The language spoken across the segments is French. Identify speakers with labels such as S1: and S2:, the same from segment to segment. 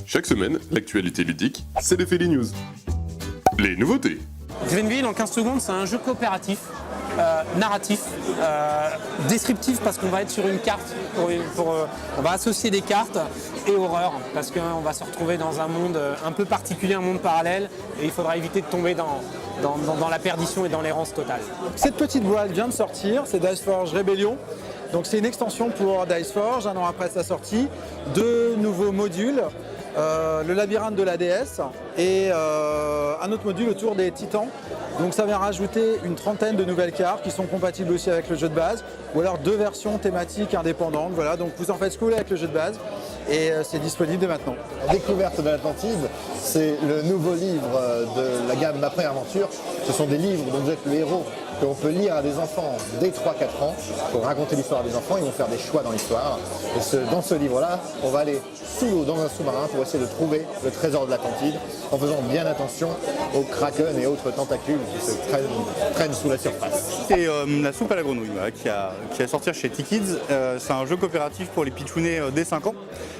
S1: Chaque semaine, l'actualité ludique, c'est les Feli News. Les nouveautés.
S2: Greenville en 15 secondes, c'est un jeu coopératif, narratif, descriptif parce qu'on va être sur une carte, on va associer des cartes et horreur parce qu'on va se retrouver dans un monde un peu particulier, un monde parallèle et il faudra éviter de tomber dans la perdition et dans l'errance totale.
S3: Cette petite boîte vient de sortir, c'est Dice Forge Rebellion. Donc c'est une extension pour Dice Forge, un an après sa sortie, 2 nouveaux modules. Le labyrinthe de la déesse et un autre module autour des titans. Donc ça vient rajouter une trentaine de nouvelles cartes qui sont compatibles aussi avec le jeu de base ou alors 2 versions thématiques indépendantes. Voilà, donc vous en faites ce que vous voulez avec le jeu de base et c'est disponible dès maintenant.
S4: La découverte de l'Atlantide, c'est le nouveau livre de la gamme d'après-aventure. Ce sont des livres dont vous êtes le héros, qu'on peut lire à des enfants dès 3-4 ans pour raconter l'histoire des enfants. Ils vont faire des choix dans l'histoire. Et dans ce livre-là, on va aller sous l'eau dans un sous-marin pour essayer de trouver le trésor de l'Atlantide en faisant bien attention aux kraken et autres tentacules qui se traînent sous la surface.
S5: C'est la soupe à la grenouille voilà, qui a sorti chez T-Kids. C'est un jeu coopératif pour les pitchounets dès 5 ans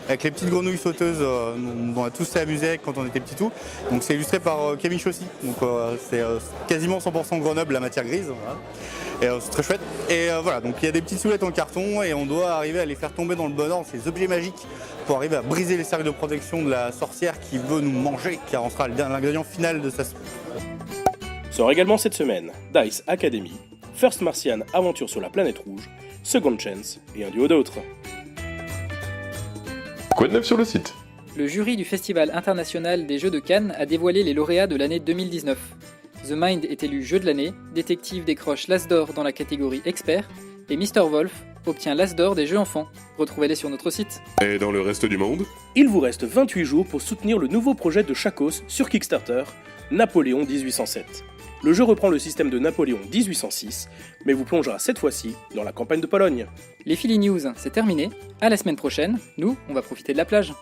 S5: avec les petites grenouilles sauteuses dont on a tous s'est amusé avec quand on était petit tout. Donc c'est illustré par Camille Chaussy. Donc c'est quasiment 100% Grenoble la matière grise. Voilà. Et c'est très chouette. Et voilà, donc il y a des petites soulettes en carton et on doit arriver à les faire tomber dans le bon ordre, ces objets magiques, pour arriver à briser les cercles de protection de la sorcière qui veut nous manger, car on sera l'ingrédient final de sa soupe.
S6: Sort également cette semaine Dice Academy, First Martian Aventure sur la planète rouge, Second Chance et un duo d'autres.
S1: Quoi de neuf sur le site?
S7: Le jury du Festival international des Jeux de Cannes a dévoilé les lauréats de l'année 2019. The Mind est élu jeu de l'année, Détective décroche l'As d'or dans la catégorie expert, et Mr. Wolf obtient l'As d'or des jeux enfants. Retrouvez-les sur notre site.
S1: Et dans le reste du monde?
S6: Il vous reste 28 jours pour soutenir le nouveau projet de Chakos sur Kickstarter, Napoléon 1807. Le jeu reprend le système de Napoléon 1806, mais vous plongera cette fois-ci dans la campagne de Pologne.
S7: Les Philly News, c'est terminé. À la semaine prochaine. Nous, on va profiter de la plage.